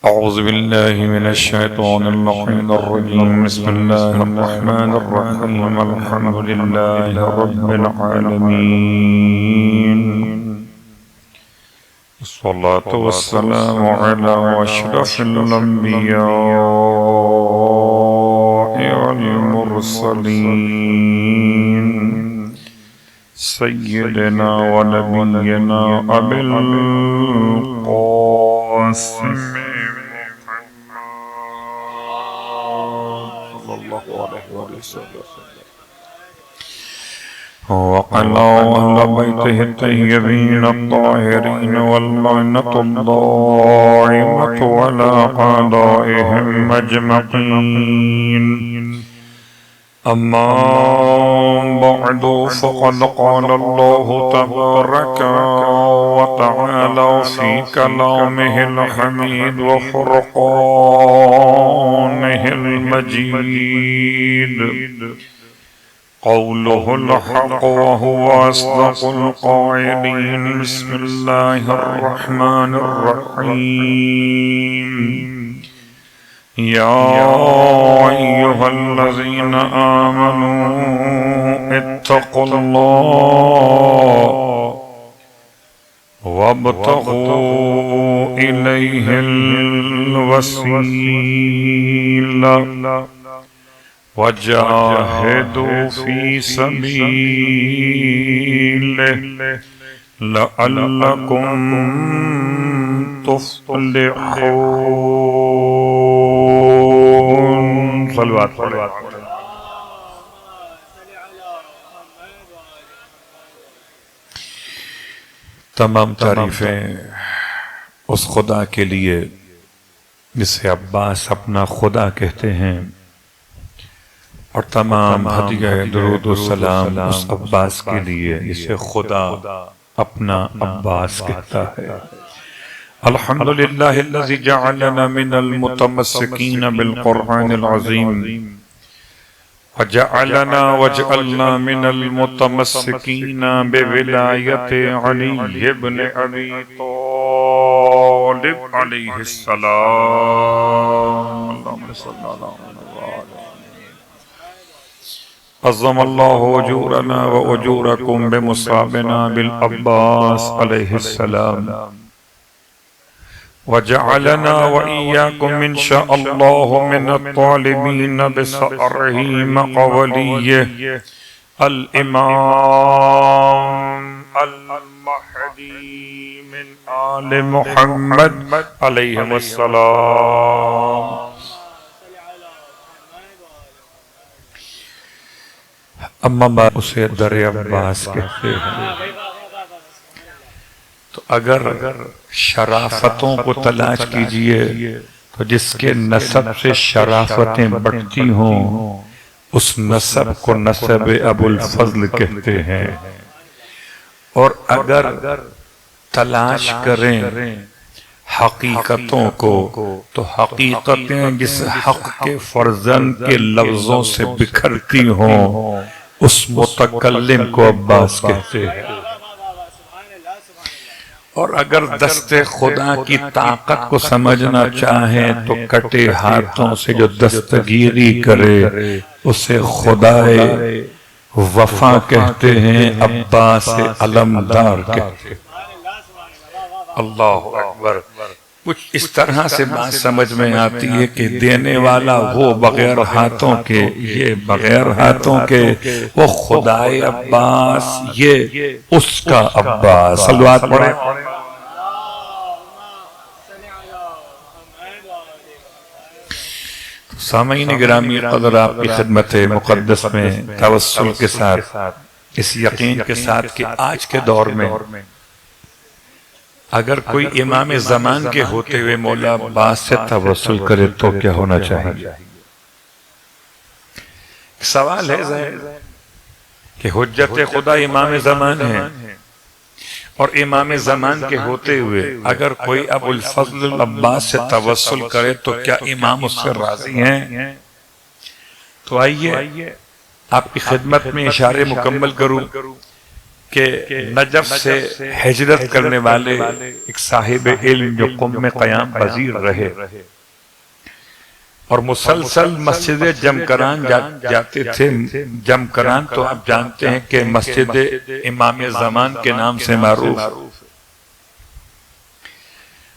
أعوذ بالله من الشيطان اللعين الرجيم بسم الله الرحمن الرحيم الحمد لله رب العالمين الصلاة والسلام على أشرف الأنبياء والمرسلين سيدنا ونبينا أبي القاسم وعلى أهل بيته الطيبين الطاهرين واللعنة الدائمة على أعدائهم أجمعين أما بعد فقد قال الله تبارك وتعالى في كلامه الحميد وفرقانه المجيد قوله الحق وهو أصدق القائلين بسم الله الرحمن الرحيم يا أيها الذين آمنوا اتقوا الله وابتغوا إليه الوسيلة وجاهدوا في سبيله لعلكم تفلحون صلوات تمام تعریفیں اس خدا کے لیے جسے عباس اپنا خدا کہتے ہیں، اور تمام ہدیہ درود و سلام اس عباس کے لیے جسے خدا اپنا عباس کہتا ہے۔ الحمدللہ الذی جعلنا من المتمسکین بالقرآن العظیم وجعلنا من المتمسکین بولایت علی بن ابی طالب علیہ السلام۔ اللہم صلی اللہ علیہ وسلم۔ عظم اللہ اجورنا و اجورکم بمصابنا بالعباس علیہ السلام، وجعلنا وإياكم إن شاء الله من الطالبين بسأره مقوليه الإمام المهدي من آل محمد عليهم السلام۔ اما بعد اسے در عباس کہتے ہیں، تو اگر شرافتوں کو تلاش کیجئے تو جس کے نسب سے شرافتیں بڑھتی ہوں اس نسب کو نسب ابو الفضل کہتے ہیں، اور اگر تلاش کریں حقیقتوں کو تو حقیقتیں جس حق کے فرزند کے لفظوں سے بکھرتی ہوں اس متکلم کو عباس کہتے ہیں، اور اگر دست خدا کی طاقت کو سمجھنا چاہیں تو کٹے ہاتھوں سے جو دستگیری کرے اسے خدائے وفا کہتے ہیں، عباس علمدار کہتے ہیں۔ اللہ اکبر۔ کچھ اس طرح سے بات سمجھ میں آتی ہے کہ دینے والا وہ بغیر ہاتھوں کے، یہ بغیر ہاتھوں کے، وہ خدائے عباس، یہ اس کا عباس۔ صلوات پڑھیں۔ سامعین گرامی قدر، آپ کی خدمت مقدس میں توسل کے ساتھ، اس یقین کے ساتھ کہ آج کے دور میں اگر کوئی امام زمان کے ہوتے ہوئے مولا عباس سے توسل کرے تو کیا ہونا چاہیے؟ سوال ہے ظاہر کہ حجت خدا امام زمان ہے، اور امام زمان کے ہوتے ہوئے اگر کوئی ابو الفضل عباس سے توسل کرے تو کیا امام اس سے راضی ہیں؟ تو آئیے آپ کی خدمت میں اشارے مکمل کروں کہ نجف سے ہجرت کرنے والے ایک صاحب علم جو قم میں قیام پذیر رہے اور مسلسل مسجد جمکران جاتے تھے. جمکران تو آپ جانتے ہیں کہ مسجد امام زمان کے نام سے معروف.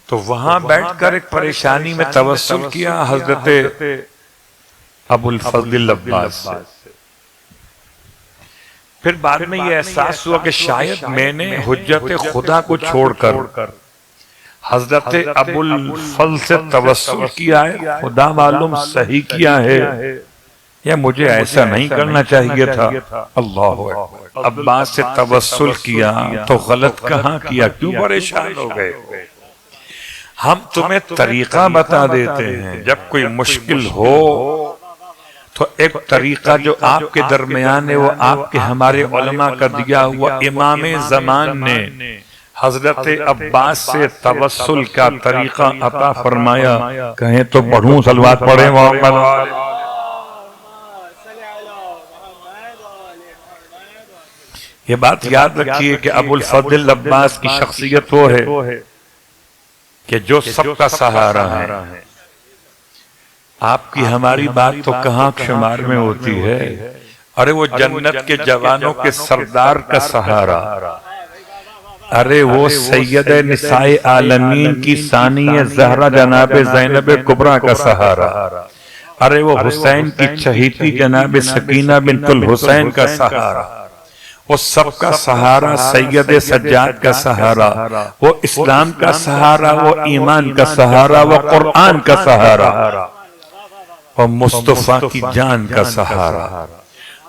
تو وہاں بیٹھ کر ایک پریشانی میں توسل کیا حضرت ابو الفضل عباس سے. پھر بعد میں یہ احساس ہوا کہ شاید میں نے حجت خدا کو چھوڑ کر حضرت ابو الفضل سے توسل کیا ہے. خدا معلوم صحیح کیا ہے یا مجھے ایسا نہیں کرنا چاہیے تھا. اللہ اکبر. عباس سے توسل کیا تو غلط کہاں کیا؟ کیوں پریشان ہو گئے؟ ہم تمہیں طریقہ بتا دیتے ہیں. جب کوئی مشکل ہو تو ایک طریقہ جو آپ کے درمیان ہے وہ آپ کے ہمارے علماء کا دیا ہوا. امام زمان نے حضرت عباس سے توسل کا طریقہ عطا فرمایا. کہیں تو پڑھوں صلوات پڑھیں محمد. یہ بات یاد رکھیے کہ ابو الفضل عباس کی شخصیت وہ ہے کہ جو سب کا سہارا ہے. آپ کی ہماری بات تو کہاں شمار میں ہوتی ہے. ارے وہ جنت کے جوانوں کے سردار کا سہارا. ارے وہ سید نساء عالمین کی ثانی زہرا جناب زینب کبریٰ کا سہارا. ارے وہ حسین کی چہیتی جناب سکینہ بنت الحسین کا سہارا. وہ سب کا سہارا سید سجاد کا سہارا. وہ اسلام کا سہارا، وہ ایمان کا سہارا، وہ قرآن کا سہارا، اور مصطفیٰ کی جان کا سہارا.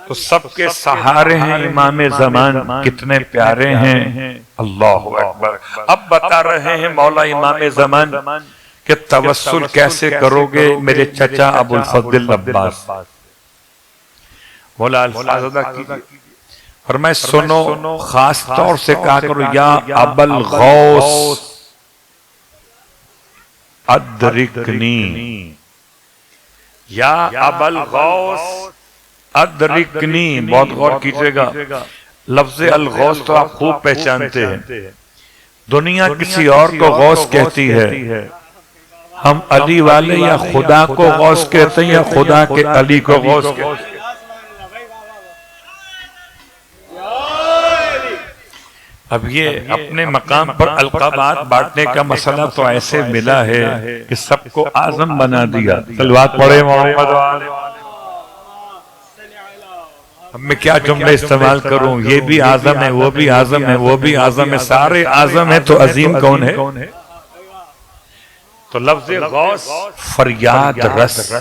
تو سب کے سہارے ہیں امام زمان. کتنے پیارے ہیں. اللہ اکبر. اب بتا رہے ہیں مولا امام زمان کہ توسل کیسے کرو گے میرے چچا ابو الفضل عباس. مولا الفاظ ادا کیجئے. فرمائے سنو، خاص طور سے کہا کرو یا ابا الغوث ادرکنی، یا ابا الغوث ادرکنی. بہت غور کیجئے گا. لفظ الغوث تو آپ خوب پہچانتے ہیں. دنیا کسی اور کو غوث کہتی ہے، ہم علی والے یا خدا کو غوث کہتے ہیں یا خدا کے علی کو غوث کہتے ہیں. اب یہ اپنے مقام پر القابات بانٹنے کا مسئلہ تو ایسے ملا ہے کہ سب کو اعظم بنا دیا. صلوات پڑھے محمد. اب میں کیا جملے استعمال کروں؟ یہ بھی اعظم ہے، وہ بھی اعظم ہے، وہ بھی اعظم ہے، سارے اعظم ہیں تو عظیم کون ہے؟ تو لفظ غوث فریاد رس،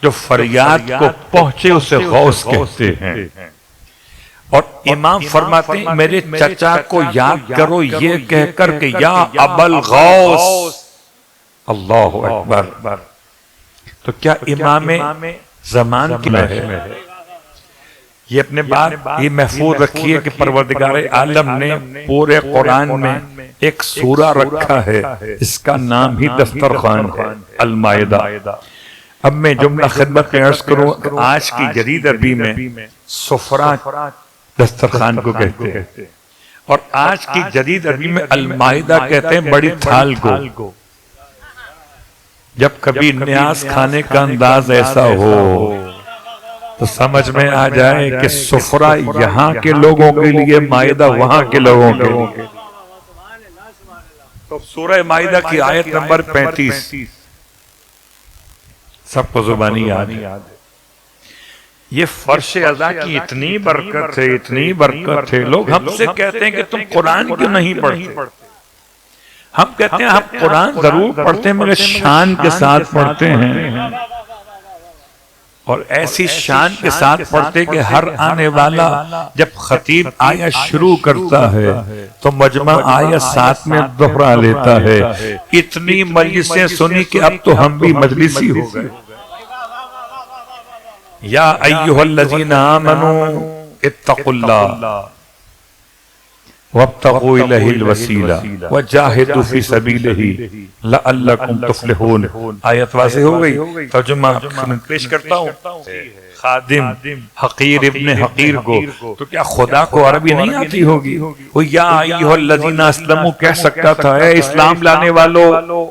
جو فریاد کو پہنچے اسے غوث کہتے ہیں. اور امام فرماتے ہیں میرے چچا کو یاد کرو یہ کہہ کر کہ یا ابا الغوث. اللہ اکبر. تو کیا امام زمان کی ہے؟ یہ اپنے بات یہ محفوظ رکھیے کہ پروردگار عالم نے پورے قرآن میں ایک سورہ رکھا ہے، اس کا نام ہی دسترخوان ہے، المائدہ. اب میں جملہ خدمت میں عرض کروں، آج کی جدید عربی میں سفرہ دسترخوان کو کہتے ہیں، اور آج کی جدید عربی میں المائدہ کہتے ہیں بڑی تھال کو. جب کبھی نیاز کھانے کا انداز ایسا ہو تو سمجھ میں آ جائے کہ سفرہ یہاں کے لوگوں کے لیے، مائدہ وہاں کے لوگوں کے لیے. تو سورہ مائدہ کی آیت نمبر 35 سب کو زبانی یاد ہے. یہ فرش ازا کی اتنی برکت ہے، اتنی برکت ہے. لوگ ہم سے کہتے ہیں کہ تم قرآن کیوں نہیں پڑھتے؟ ہم کہتے ہیں ہم قرآن ضرور پڑھتے ہیں مگر شان کے ساتھ پڑھتے ہیں، اور ایسی شان کے ساتھ پڑھتے کہ ہر آنے والا جب خطیب آیا شروع کرتا ہے تو مجمع آیا ساتھ میں دہرا لیتا ہے. اتنی مجلسیں سنی کہ اب تو ہم بھی مجلسی ہو گئے. یا ایھا الذین آمنوا اتقوا اللہ وابتغوا الیہ الوسیلہ وجاہدوا فی سبیلہ لعلکم تفلحون. آیت واضح ہو گئی. ترجمہ پیش کرتا ہوں. خادم حقیر ابن حقیر کو، تو کیا خدا کو عربی نہیں آتی ہوگی؟ وہ یا ایھا الذین اسلموا کہہ سکتا تھا، اے اسلام لانے والوں.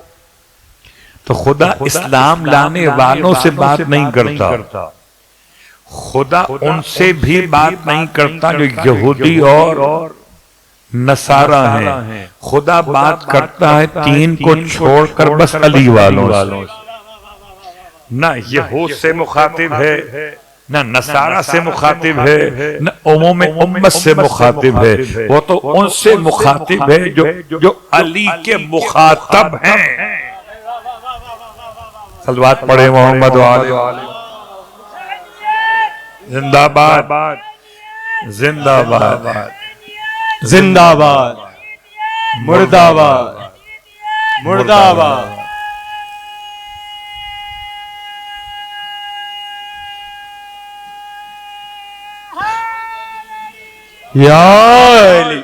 تو خدا اسلام لانے والوں سے بات نہیں کرتا، خدا ان سے بھی بات نہیں کرتا جو یہودی اور نصارہ ہیں. خدا بات کرتا ہے تین کو چھوڑ کر بس علی والوں. نہ یہود سے مخاطب ہے، نہ نصارہ سے مخاطب ہے، نہ عموم امت سے مخاطب ہے. وہ تو ان سے مخاطب ہے جو علی کے مخاطب ہیں. صلوات پڑھے محمد وآلہ. زندہ باد، زندہ باد، زندہ باد، مردہ آباد، مردہ آباد. یا علی.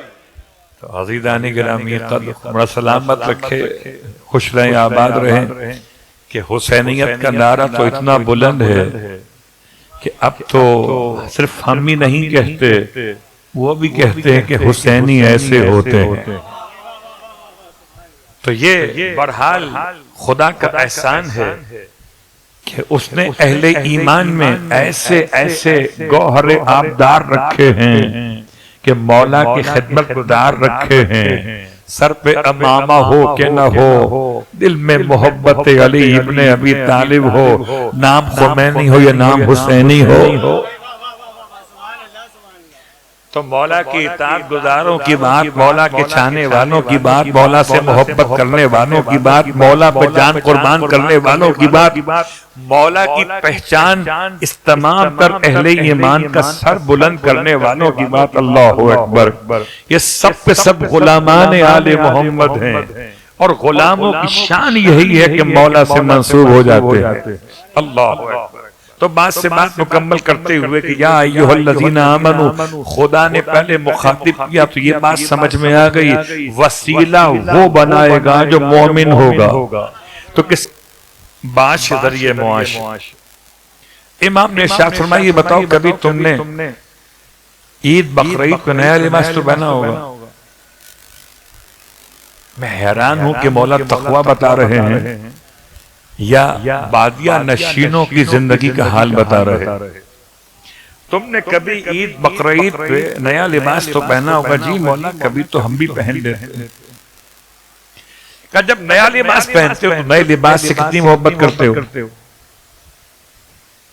تو عزیزان گرامی قدر بڑا سلامت رکھے، خوش رہیں، آباد رہیں کہ حسینیت کا نعرہ تو اتنا بلند ہے کہ اب تو صرف ہم ہی نہیں کہتے، وہ بھی کہتے ہیں کہ حسینی ایسے ہوتے ہیں. تو یہ بہرحال خدا کا احسان ہے کہ اس نے اہل ایمان میں ایسے ایسے گوہر آبدار رکھے ہیں کہ مولا کی خدمت گزار رکھے ہیں. سر پہ امامہ ہو کہ نہ ہو، دل میں محبت علی ابن ابی طالب ہو، نام خمینی ہو یا نام حسینی ہو. تو مولا کی اطاعت گزاروں کی بات، مولا کے چاہنے والوں کی بات، مولا سے محبت کرنے والوں کی بات، مولا پر جان قربان کرنے والوں کی بات، مولا کی پہچان اس تمام تر اہل ایمان کا سر بلند کرنے والوں کی بات. اللہ اکبر. یہ سب کے سب غلامان آل محمد ہیں، اور غلاموں کی شان یہی ہے کہ مولا سے منسوب ہو جاتے ہیں. اللہ اکبر. تو بات سے بات مکمل کرتے ہوئے کہ یا ایھا الذین آمنوا، خدا نے پہلے مخاطب کیا تو یہ بات سمجھ میں آ گئی، وسیلہ وہ بنائے گا جو مومن ہوگا. تو کس بات سے ذریعہ معاش. امام نے ارشاد فرمایا یہ بتاؤ کبھی تم نے عید بقرعید کو نیا لباس تو پہنا ہوگا؟ میں حیران ہوں کہ مولا تقوی بتا رہے ہیں یا بادیہ نشینوں کی زندگی کا حال بتا رہے. تم نے کبھی عید بقرعید پہ نیا لباس تو پہنا ہوگا؟ جی مولا کبھی تو ہم بھی پہن لیتے. کہ جب نیا لباس پہنتے ہو تو نئے لباس سے کتنی محبت کرتے ہو؟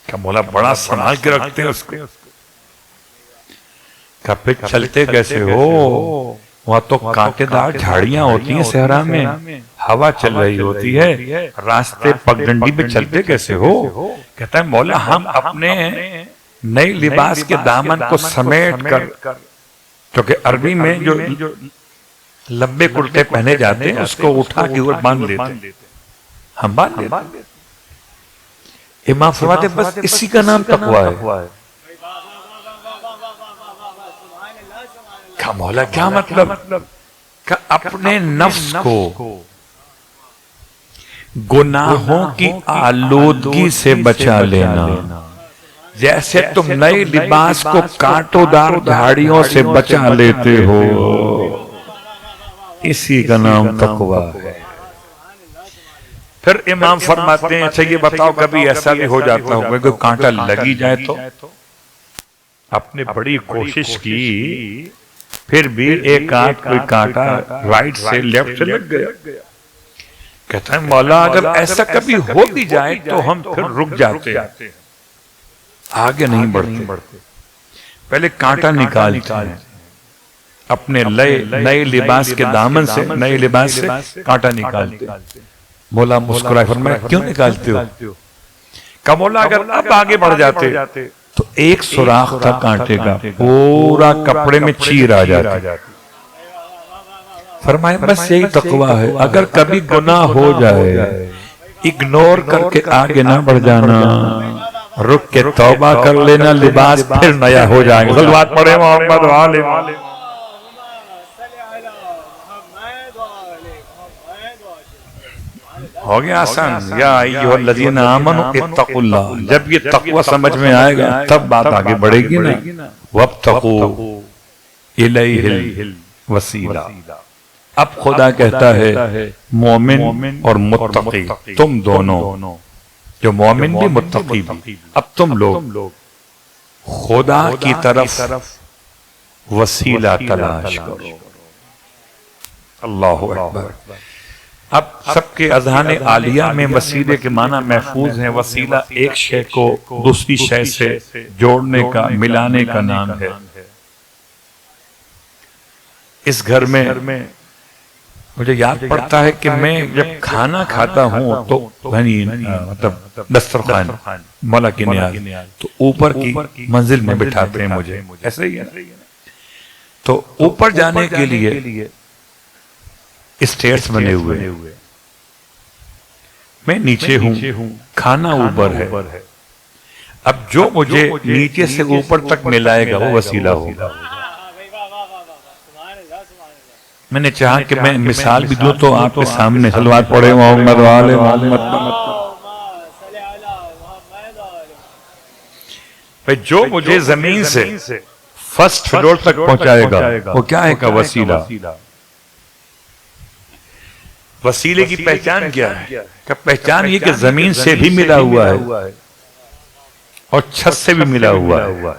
کہ مولا بڑا سنبھال کے رکھتے ہیں اس کو. کہ پھر چلتے کیسے ہو؟ وہاں تو کانٹے دار جھاڑیاں ہوتی ہیں صحرا میں، ہوا چل رہی ہوتی ہے، راستے پگڈنڈی پہ چلتے کیسے ہو؟ کہتا ہے مولا ہم اپنے نئے لباس کے دامن کو سمیٹ کر، کیونکہ عربی میں جو لمبے کرتے پہنے جاتے ہیں اس کو اٹھا کے اوپر باندھ لیتے ہیں، ہم باندھ لیتے ہیں. امام فرماتے بس اسی کا نام تقوی ہے. کہ مولا کیا مطلب؟ کہ اپنے نفس کو گناہوں کی آلودگی سے بچا لینا. جیسے تم نئے لباس کو کانٹوں دار جھاڑیوں سے بچا لیتے ہو، اسی کا نام تقوی ہے. پھر امام فرماتے ہیں اچھا یہ بتاؤ کبھی ایسا بھی ہو جاتا ہوگا کہ کانٹا لگی جائے تو آپ نے بڑی کوشش کی پھر بھی ایک آدھ کوئی کانٹا رائٹ سے لیفٹ سے لگ گیا. کہتا ہے مولا اگر ایسا کبھی ہو بھی جائے تو ہم پھر رک جاتے ہیں، آگے نہیں بڑھتے، پہلے کانٹا نکالتے ہیں اپنے نئے لباس کے دامن سے، نئے لباس سے کانٹا نکالتے ہیں. مولا مسکرائے فرمایا کیوں نکالتے ہو؟ کہ مولا اگر اب آگے بڑھ جاتے تو ایک سوراخ تھا کانٹے کا، پورا کپڑے میں چیر آ جاتی. فرمایا بس یہی تقوی ہے، اگر کبھی گناہ ہو جائے اگنور کر کے آگے نہ بڑھ جانا، رک کے توبہ کر لینا، لباس پھر نیا ہو جائے گا. صلوات پڑھے محمد وآلہ. ہو گیا آسان. یا ایھا الذین آمنوا اتقوا اللہ. جب یہ تقوی سمجھ میں آئے گا تب بات آگے بڑھے گی نا. وابتغوا الیہ الوسیلہ. اب خدا کہتا ہے مومن اور متقی تم دونوں، جو مومن بھی متقی بھی، اب تم لوگ خدا کی طرف وسیلہ تلاش کرو. اللہ اکبر. اب سب کے اذہان عالیہ میں وسیلے کے معنی محفوظ ہیں. وسیلہ ایک شے کو دوسری شے سے جوڑنے کا، ملانے کا نام ہے. اس گھر میں مجھے یاد پڑتا ہے کہ میں جب کھانا کھاتا ہوں تو مطلب دسترخوان مولا کی نیاز تو اوپر کی منزل میں بٹھاتے ہیں مجھے، ایسے ہی ہے. تو اوپر جانے کے لیے اسٹیئرز بنے ہوئے، میں نیچے ہوں، کھانا اوپر ہے. اب جو مجھے نیچے سے اوپر تک ملائے گا وہ وسیلہ ہوگا. میں نے چاہا کہ میں مثال بھی دوں تو آپ کے سامنے صلوات پڑھے محمد وآل محمد. جو مجھے زمین سے فرسٹ فلور تک پہنچائے گا وہ کیا ہے کا وسیلہ. وسیلے کی پہچان کیا ہے؟ کہ پہچان یہ کہ زمین سے بھی ملا ہوا ہے اور چھت سے بھی ملا ہوا ہے.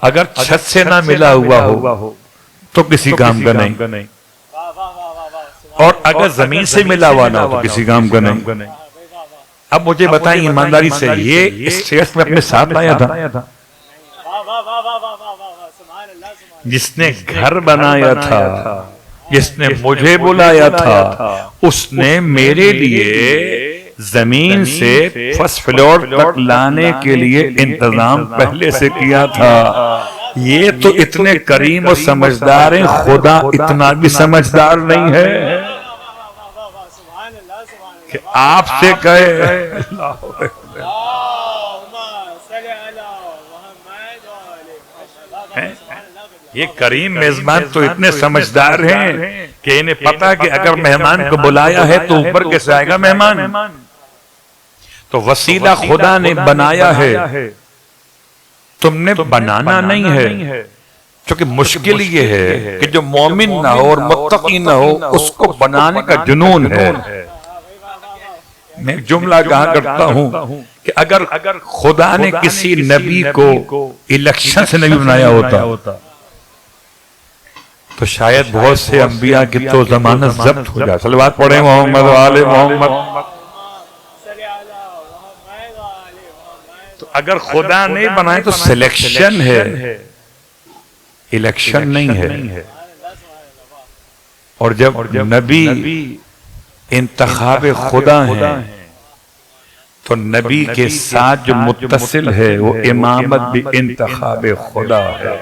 اگر چھت سے نہ ملا ہوا ہو تو کسی کام کا نہیں، اور اگر زمین سے ملا ہوا نہ ہو تو کسی کام کا نہیں. اب مجھے بتائیں ایمانداری سے، یہ اسٹیئرز میں اپنے ساتھ لایا تھا؟ جس نے گھر بنایا تھا، جس نے مجھے بلایا تھا، اس نے میرے لیے زمین سے فرسٹ فلور تک لانے کے لیے انتظام پہلے سے کیا تھا. یہ تو اتنے کریم و سمجھدار ہیں، خدا اتنا بھی سمجھدار نہیں ہے کہ آپ سے کہے. یہ کریم میزبان تو اتنے سمجھدار ہیں کہ انہیں پتا کہ اگر مہمان کو بلایا ہے تو اوپر کیسے آئے گا مہمان. تو وسیلہ خدا نے بنایا ہے، تم نے بنانا نہیں ہے. چونکہ مشکل یہ ہے کہ جو مومن نہ ہو اور متقی نہ ہو اس کو بنانے کا جنون ہے. میں جملہ کہا کرتا ہوں کہ اگر خدا نے کسی نبی کو الیکشن سے نبی بنایا ہوتا تو شاید بہت سے انبیاء کی تو ضمانت ضبط ہو جائے. صلوات پڑھیں محمد وآل محمد. تو اگر خدا نہیں بنائے تو سلیکشن ہے، الیکشن نہیں ہے. اور جب نبی انتخاب خدا ہیں تو نبی کے ساتھ جو متصل ہے وہ امامت بھی انتخاب خدا ہے.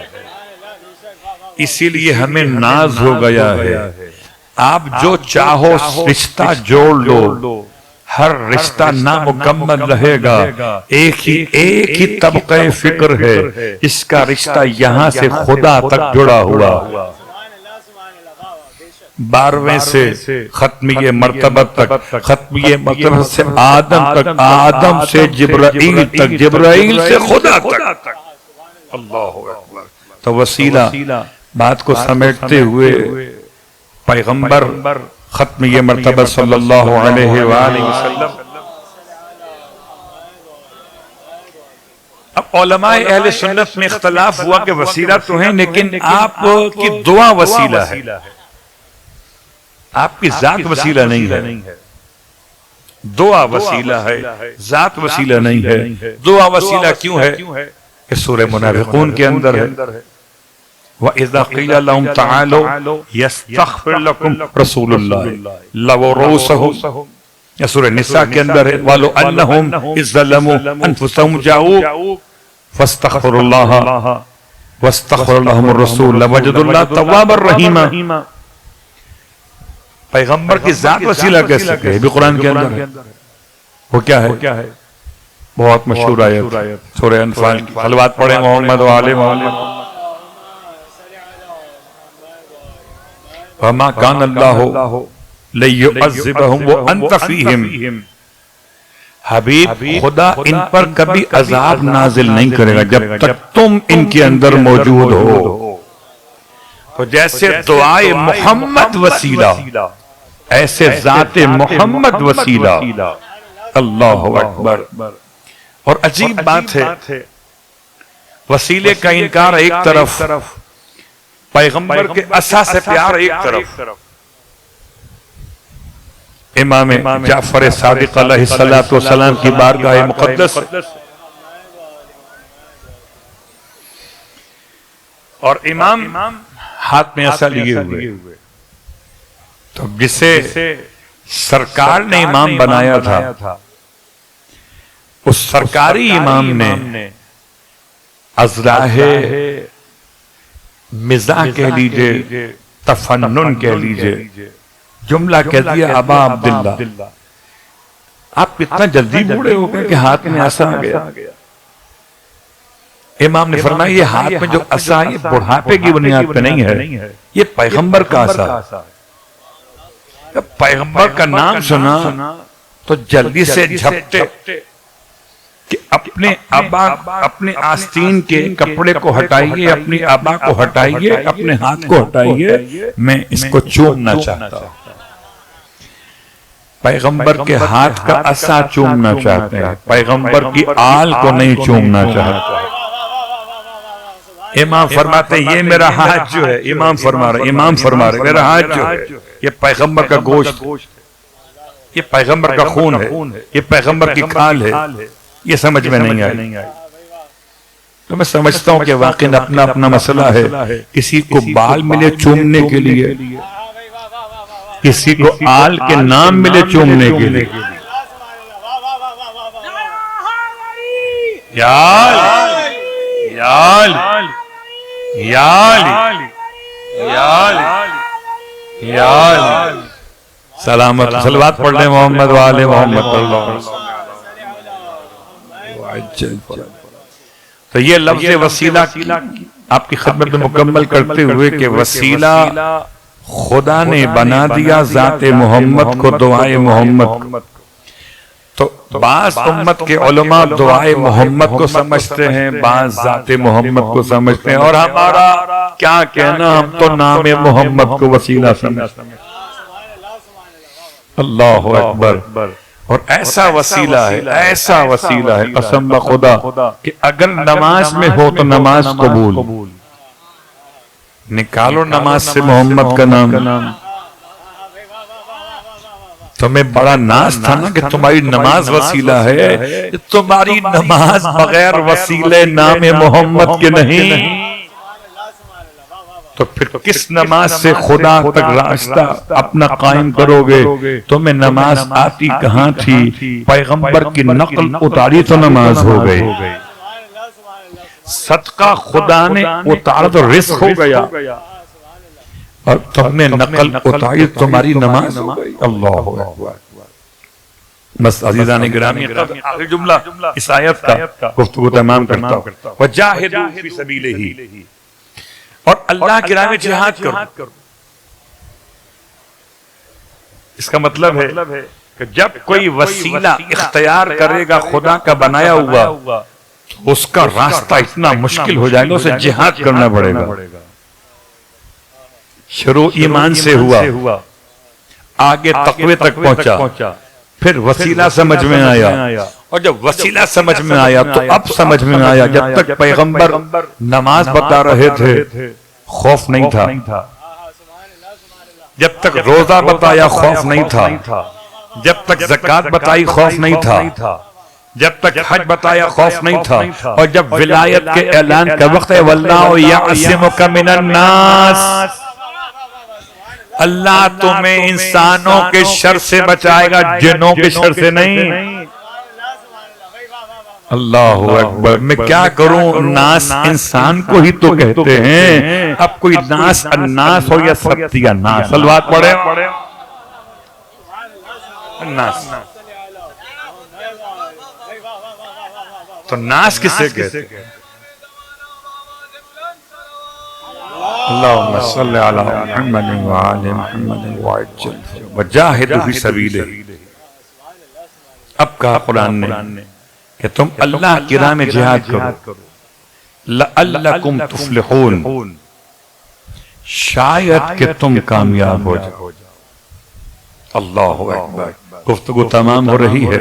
اسی لیے ہمیں ناز ہو گیا ہے. آپ جو چاہو رشتہ جوڑ لو، ہر رشتہ نامکمل رہے گا. ایک ہی طبقہ فکر ہے، اس کا رشتہ یہاں سے خدا تک جڑا ہوا. 12ویں سے ختمیہ مرتبہ تک، ختمیہ مرتبہ سے آدم تک، آدم سے جبرائیل تک، جبرائیل سے خدا تک. اللہ اکبر. تو وسیلہ بات کو سمیٹتے ہوئے پیغمبر ختمیہ مرتبہ صلی اللہ علیہ وآلہ وسلم. اب علماء اہل سنت میں اختلاف ہوا کہ وسیلہ تو ہیں لیکن آپ کی دعا وسیلہ ہے، آپ کی ذات وسیلہ نہیں ہے. دعا وسیلہ ہے، ذات وسیلہ نہیں ہے. دعا وسیلہ کیوں ہے؟ کہ سورہ منافقون کے اندر ہے. وَإِذَا قِيلَ لَهُمْ تَعَالَوْا يَسْتَغْفِرْ لَكُمْ رَسُولُ اللَّهِ لَوَوْا رُءُوسَهُمْ. یا سورہ نساء کے اندر ہے وَلَوْ أَنَّهُمْ إِذْ ظَلَمُوا أَنفُسَهُمْ جَاءُوكَ فَاسْتَغْفِرُوا اللَّهَ وَاسْتَغْفَرَ لَهُمُ الرَّسُولُ لَوَجَدُوا اللَّهَ تَوَّابًا رَحِيمًا. پیغمبر کی ذات وسیلہ کیسے کہ بھی قرآن کے اندر ہے. وہ کیا ہے؟ بہت مشہور آیت سورہ انفال کی. صلوات پڑھیں محمد وآل محمد. وَمَا كَانَ اللَّهُ لِيُعَذِّبَهُمْ وَأَنْتَ فِيهِمْ، حبیب خدا ان پر کبھی عذاب نازل نہیں کرے گا جب تک تم ان کے اندر موجود ہو۔ تو جیسے دعائے محمد وسیلہ، ایسے ذات محمد وسیلہ۔ اللہ اکبر۔ اور عجیب بات ہے، وسیلے کا انکار ایک طرف، پیغمبر کے عصا سے پیار ایک طرف۔ امام جعفر صادق علیہ السلام کی بارگاہ مقدس اور امام ہاتھ میں عصا لیے ہوئے، تو جسے سرکار نے امام بنایا تھا، اس سرکاری امام نے ازراہ مزاح کہہ لیجئے، تفنن کہہ لیجئے، جملہ کہہ دیا ابا عبداللہ، آپ اتنا جلدی بوڑھے ہو گئے کہ ہاتھ میں عصا آ گیا۔ امام نے فرمایا یہ ہاتھ میں جو عصا ہے یہ بڑھاپے کی بنیاد پہ نہیں ہے، یہ پیغمبر کا عصا ہے۔ جب پیغمبر کا نام سنا تو جلدی سے جھپٹے کہ اپنے آستین کے کپڑے کو ہٹائیے، اپنی آبا کو ہٹائیے، اپنے ہاتھ کو ہٹائیے، میں اس کو چومنا چاہتا ہوں۔ پیغمبر کے ہاتھ کا عصا چومنا چاہتے ہیں، پیغمبر کی آل کو نہیں چومنا چاہتے۔ امام فرماتے ہیں یہ میرا ہاتھ جو ہے، امام فرما رہے میرا ہاتھ جو ہے یہ پیغمبر کا گوشت، یہ پیغمبر کا خون ہے، یہ پیغمبر کی کھال ہے۔ یہ سمجھ میں نہیں آئی تو میں سمجھتا ہوں کہ واقعی اپنا اپنا مسئلہ ہے۔ کسی کو بال ملے چومنے کے لیے، کسی کو آل کے نام ملے چومنے کے لیے۔ سلامت صلوات پڑھ لیں محمد وآل محمد صلی اللہ علیہ وسلم۔ تو یہ لفظ وسیلہ آپ کی خدمت میں مکمل کرتے ہوئے کہ وسیلہ خدا نے بنا دیا ذات محمد کو، دعائے محمد۔ تو بعض امت کے علماء دعائے محمد کو سمجھتے ہیں، بعض ذات محمد کو سمجھتے ہیں، اور ہمارا کیا کہنا، ہم تو نام محمد کو وسیلہ سمجھتے ہیں۔ اللہ اکبر۔ اور ایسا وسیلہ ہے قسم بخدا کہ اگر نماز میں ہو تو نماز قبول، نکالو نماز سے محمد کا نام۔ تمہیں بڑا ناز تھا نا کہ تمہاری نماز وسیلہ ہے، تمہاری نماز بغیر وسیلے نام محمد کے نہیں، تو پھر کس نماز سے خدا تک راستہ اپنا قائم کرو گے؟ تمہیں نماز آتی کہاں تھی؟ پیغمبر کی نقل اتاری تو نماز ہو گئی، صدقہ خدا نے اتارا تو رزق ہو گیا، اور تم نے نقل اتاری تمہاری نماز ہو گئی۔ اللہ اکبر۔ بس عزیزان گرامی آخری جملہ اس آیت کا گفتگو تمام کرتا ہوں، وَجَاهِدُوا فِي سَبِيلِهِ، اور اللہ کی راہ میں جہاد کرو۔ اس کا مطلب ہے کہ جب کوئی وسیلہ اختیار کرے گا خدا کا بنایا ہوا، اس کا راستہ اتنا مشکل ہو جائے گا، اسے جہاد کرنا پڑے گا۔ شروع ایمان سے ہوا، آگے تقوی تک پہنچا، پھر وسیلہ سمجھ میں آیا، اور جب وسیلہ سمجھ میں آیا تو اب سمجھ میں آیا جب تک پیغمبر نماز بتا رہے تھے خوف نہیں تھا، جب تک روزہ بتایا خوف نہیں تھا، جب تک زکوٰۃ بتائی خوف نہیں تھا، جب تک حج بتایا خوف نہیں تھا، اور جب ولایت کے اعلان کا وقت ہے وَاللَّهُ يَعْصِمُكَ مِنَ النَّاسِ، اللہ تمہیں انسانوں کے شر سے بچائے گا، جنوں کے شر سے نہیں۔ اللہ اکبر۔ میں کیا کروں، ناس انسان کو ہی تو کہتے ہیں، اب کوئی ناس الناس ہو یا ستیہ ناس، صلوات پڑھیں۔ ناس تو ناس کسے کہتے ہیں؟ اللهم صل على محمد وآل محمد وعجل وجاہد فی سبیلہ. اب کہا قرآن نے کہ تم اللہ کی راہ میں جہاد کرو لعلکم تفلحون، شاید کہ تم کامیاب ہو جاؤ. اللہ اکبر. گفتگو تمام ہو رہی ہے.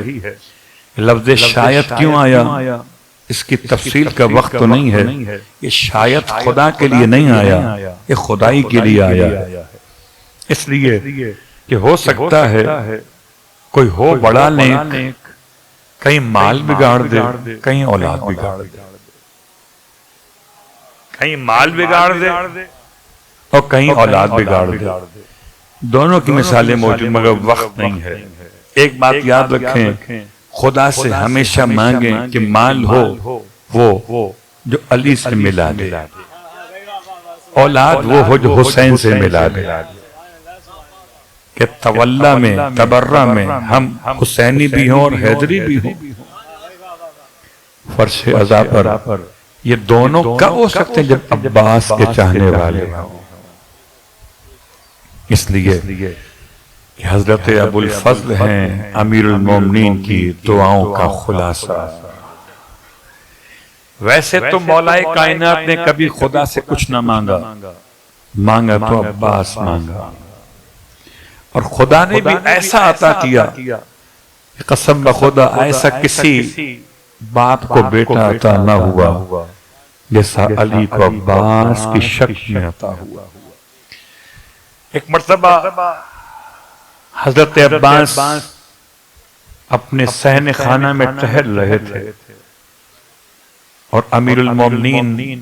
لفظ شاید کیوں آیا؟ اس کی تفصیل کا وقت تو نہیں ہے. یہ شاید خدا کے لیے نہیں آیا، یہ خدائی کے لیے آیا. اس لیے کہ ہو سکتا ہے کوئی ہو بڑا نیک، کہیں مال بگاڑ دے، کہیں اولاد بگاڑ دے. کہیں مال بگاڑ دے اور کہیں اولاد بگاڑ دے. دونوں کی مثالیں موجود مگر وقت نہیں ہے. ایک بات یاد رکھیں، خدا سے ہمیشہ مانگیں کہ مال ہو وہ جو علی سے ملا دے، اولاد وہ ہو جو حسین سے ملا دے. کہ تولا میں تبرہ میں ہم حسینی بھی ہوں اور حیدری بھی ہوں. فرش عزا پر یہ دونوں کب ہو سکتے ہیں؟ جب عباس کے چاہنے والے ہوں. اس لیے کہ حضرت ابو الفضل ہیں امیر المومنین کی دعاؤں کا خلاصہ. ویسے تو مولا کائنات نے کبھی خدا سے کچھ نہ مانگا، مانگا تو عباس مانگا. اور خدا نے بھی ایسا عطا کیا، قسم بخدا ایسا کسی باپ کو بیٹا عطا نہ ہوا جیسا علی کو عباس کی شکل میں عطا ہوا. ایک مرتبہ حضرت عباس اپنے صحن خانہ میں ٹہل رہے تھے اور امیر المومنین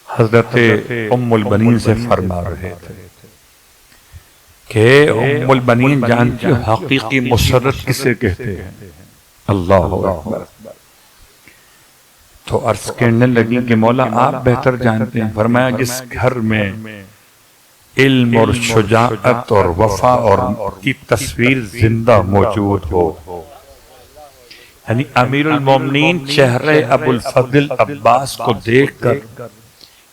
حضرت ام البنین سے فرما رہے تھے کہ ام البنین جانتی ہو حقیقی مسرت کسے کہتے ہیں؟ اللہ اکبر. تو عرض کرنے لگی کہ مولا آپ بہتر جانتے ہیں. فرمایا جس گھر میں علم اور شجاعت اور وفا اور کی تصویر زندہ موجود ہو. یعنی امیر المومنین چہرے ابو الفضل عباس کو دیکھ کر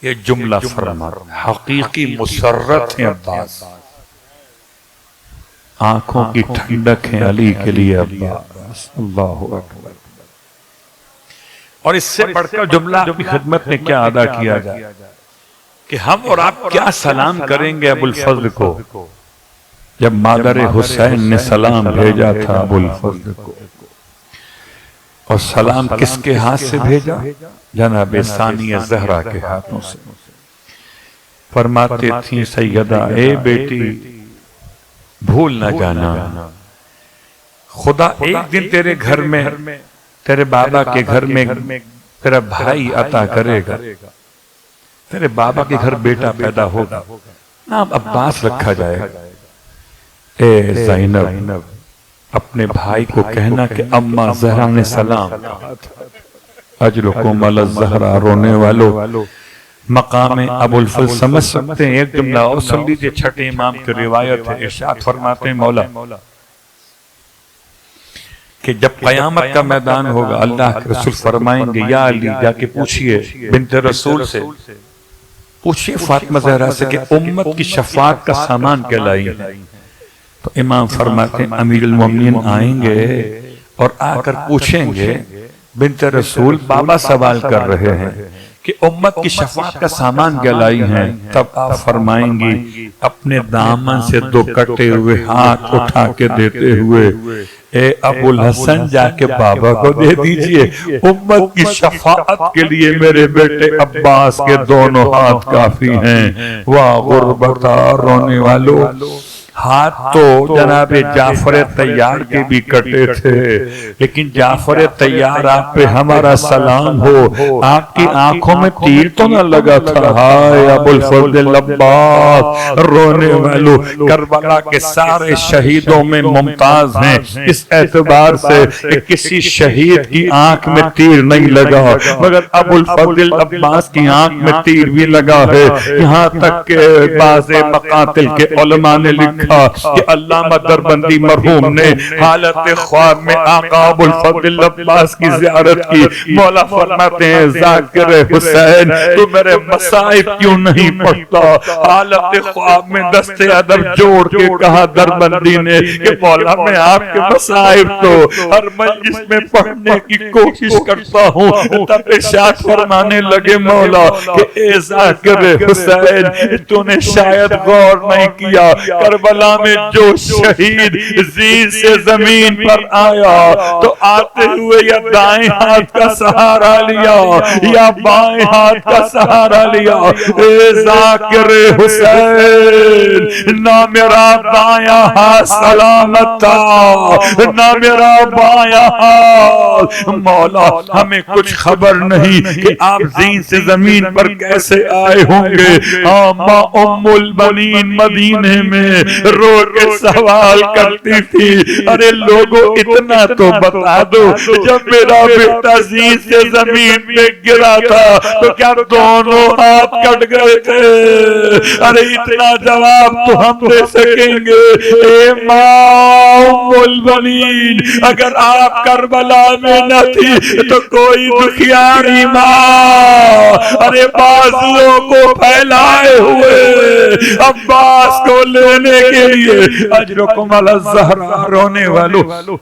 یہ جملہ فرما حقیقی مسرت ہیں عباس، آنکھوں کی ٹھنڈک ہے علی کے لیے عباس. اللہ اکبر. اور اس سے بڑھ کر جملہ آپ کی خدمت میں کیا ادا کیا جائے کہ ہم اور آپ کیا سلام کریں گے ابو الفضل کو جب مادر حسین نے سلام بھیجا تھا ابو الفضل کو. اور سلام کس کے ہاتھ سے بھیجا؟ جناب ثانیہ زہرا کے ہاتھوں سے. فرماتے تھیں سیدہ اے بیٹی بھول نہ جانا، خدا ایک دن تیرے گھر میں، تیرے بابا کے گھر میں تیرا بھائی عطا کرے گا. تیرے بابا کے گھر بیٹا پیدا ہوگا، نام عباس رکھا جائے گا. اے زینب اپنے بھائی کو کہنا کہ اماں زہرا نے سلام کہا تھا. اجرکم علی الزہرا. رونے والوں مقام ابو الفضل سمجھ سکتے ہیں. ایک جملہ اور سن لیجئے، چھٹے امام کی روایت ہے. ارشاد فرماتے ہیں مولا کہ جب قیامت کا میدان ہوگا اللہ کے رسول فرمائیں گے یا علی جا کے پوچھئے بنت رسول سے، پوچھئے فاطمہ زہرا سے کہ امت کی شفاعت کا سامان کیا لائی ہے. تو امام فرماتے ہیں امیر المومنین آئیں گے اور آ کر پوچھیں گے بنت رسول بابا سوال کر رہے ہیں کہ امت کی شفاعت کا سامان کیا لائی ہیں. تب آپ فرمائیں گی اپنے دامن سے 2 کٹے ہوئے ہاتھ اٹھا کے دیتے ہوئے اے ابو الحسن جا کے بابا کو دے دیجئے، امت کی شفاعت کے لیے میرے بیٹے عباس کے دونوں ہاتھ کافی ہیں. واہ غربتا. رونے والوں ہاتھ تو جناب جعفر طیار کے بھی کٹے تھے، لیکن جعفر طیار آپ پہ ہمارا سلام ہو، آپ کی آنکھوں میں تیر تو نہ لگا تھا؟ ہائے ابو الفضل عباس. رونے والوں کربلا کے سارے شہیدوں میں ممتاز ہیں اس اعتبار سے کہ کسی شہید کی آنکھ میں تیر نہیں لگا، مگر ابو الفضل عباس کی آنکھ میں تیر بھی لگا ہے. یہاں تک کہ بعض مقاتل کے علماء نے لکھا لکھا کہ علامہ دربندی مرحوم نے حالت خواب میں آقا ابو الفضل عباس کی زیارت کی. مولا فرماتے ہیں ذاکر حسین تو میرے مصائب کیوں نہیں پڑھتا؟ حالت خواب میں دست ادب جوڑ کے کہا دربندی نے کہ مولا میں آپ کے مصائب تو ہر مجلس میں پڑھنے کی کوشش کرتا ہوں. تب ارشاد فرمانے لگے مولا کہ اے ذاکر حسین تو نے شاید غور نہیں کیا کربلا میں جو شہید زین سے زمین پر آیا تو آتے ہوئے یا دائیں ہاتھ کا سہارا لیا یا بائیں ہاتھ کا سہارا لیا. اے ذاکر حسین نہ میرا بائیں ہاتھ سلامت تھا نہ میرا بائیں ہاتھ. مولا ہمیں کچھ خبر نہیں کہ آپ زین سے زمین پر کیسے آئے ہوں گے. ماں ام البنین مدینے میں رو کے سوال کرتی تھی ارے لوگوں اتنا تو بتا دو جب میرا بیٹا زین سے زمین پہ گرا تھا تو کیا دونوں ہاتھ کٹ گئے تھے؟ ارے اتنا جواب تو ہم دے سکیں گے. اے ماں ام البنین اگر آپ کربلا میں نہ تھی تو کوئی دکھیاری ماں ارے بازوؤں کو پھیلائے ہوئے عباس کو لینے کے لیے اجرکم علی الزہرا رونے والوں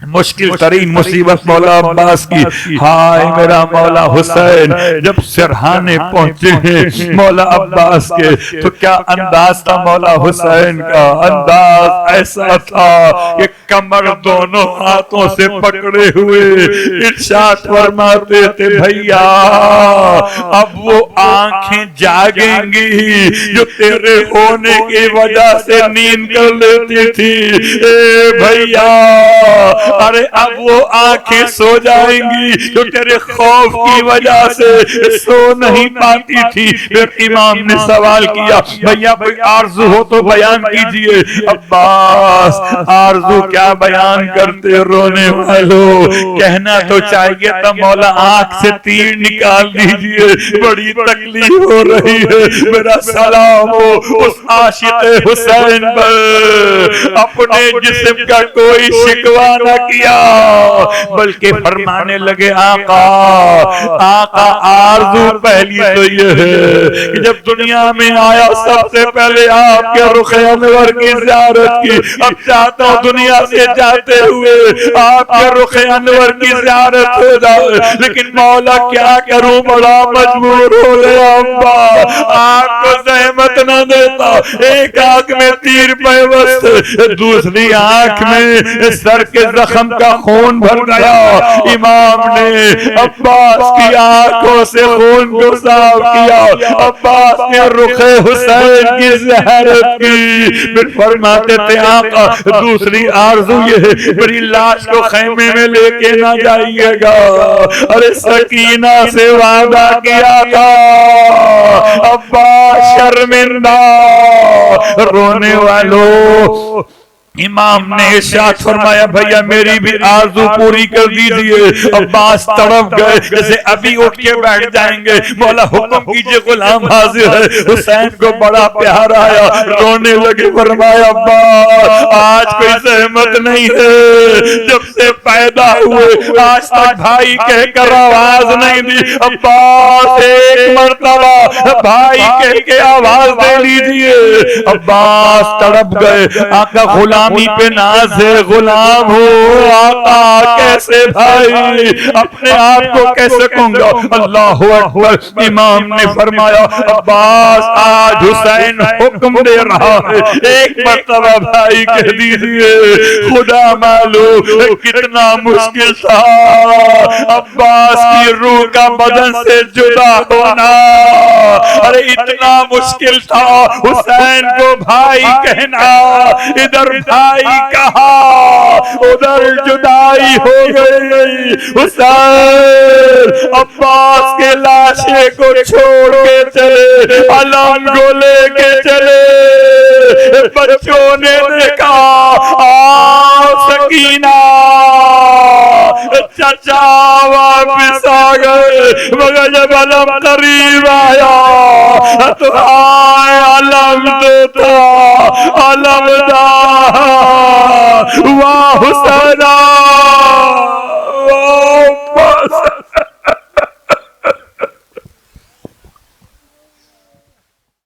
مشکل ترین مصیبت مولا عباس کی. ہائے میرا مولا حسین جب سرہانے پہنچے ہیں مولا عباس کے تو کیا انداز تھا مولا حسین کا؟ انداز ایسا تھا کہ کمر دونوں ہاتھوں سے پکڑے ہوئے ارشاد فرماتے تھے بھیا اب وہ آنکھیں جاگیں گی جو تیرے ہونے کی وجہ سے نیند کر لیتی تھی. اے بھیا ارے اب وہ آنکھیں سو جائیں گی جو تیرے خوف کی وجہ سے سو نہیں پاتی تھی. پھر امام نے سوال کیا بھیا کوئی آرزو ہو تو بیان کیجئے. عباس آرزو کیا بیان کرتے رونے والوں؟ کہنا تو چاہیے تھا مولا آنکھ سے تیر نکال دیجئے بڑی تکلیف ہو رہی ہے. میرا سلام ہو اس عاشق حسین پر اپنے جسم کا کوئی شکوہ نہ کیا بلکہ فرمانے لگے آقا آرزو پہلی تو یہ ہے کہ جب دنیا میں آیا سب سے پہلے آپ کے رخ انور کی زیارت کی. اب چاہتا ہوں دنیا سے جاتے ہوئے آپ کے رخ انور کی زیارت ہو جائے لیکن مولا کیا کروں بڑا مجبور ہو گیا. آپ کو زحمت نہ دیتا ایک آنکھ میں تیر پیوست دوسری آنکھ میں سر کے زخم کا خون بھر گیا. امام نے عباس کی آنکھوں سے خون کو صاف کیا. عباس نے رخ حسین کی زیارت کی. پھر فرماتے تھے آقا دوسری آرزو یہ ہے میری لاش کو خیمے میں لے کے نہ جائیے گا. ارے سکینہ سے وعدہ کیا تھا عباس شرمندہ رونے والوں. امام نے ارشاد فرمایا بھیا میری بھی آرزو پوری کر دیجئے. عباس تڑپ گئے جیسے ابھی اٹھ کے بیٹھ جائیں گے. مولا حکم کیجئے غلام حاضر ہے. حسین کو بڑا پیار آیا رونے لگے. فرمایا عباس آج کوئی زحمت نہیں ہے جب سے پیدا ہوئے آج تک بھائی کہہ کر آواز نہیں دی. عباس ایک مرتبہ بھائی کہہ کے آواز دے لیجئے. عباس تڑپ گئے. آقا غلام پہ ناز ہے غلام ہو آقا کیسے بھائی اپنے آپ کو کیسے کہوں گا. اللہ اکبر. امام نے فرمایا عباس آج حسین حکم دے رہا ہے ایک مرتبہ بھائی کہہ دیجئے. خدا معلوم کتنا مشکل تھا عباس کی روح کا بدن سے جدا ہونا. ارے اتنا مشکل تھا حسین کو بھائی کہنا. ادھر بھائی کہا ادھر جدائی ہو گئی. حسین عباس کے لاشے کو چھوڑ کے چلے علم کو لے کے چلے. بچوں نے دیکھا سکینہ چچا واپس آ گئے. مگر جب علم قریب آیا تو آئے علم دیتا علم دا واہ حسین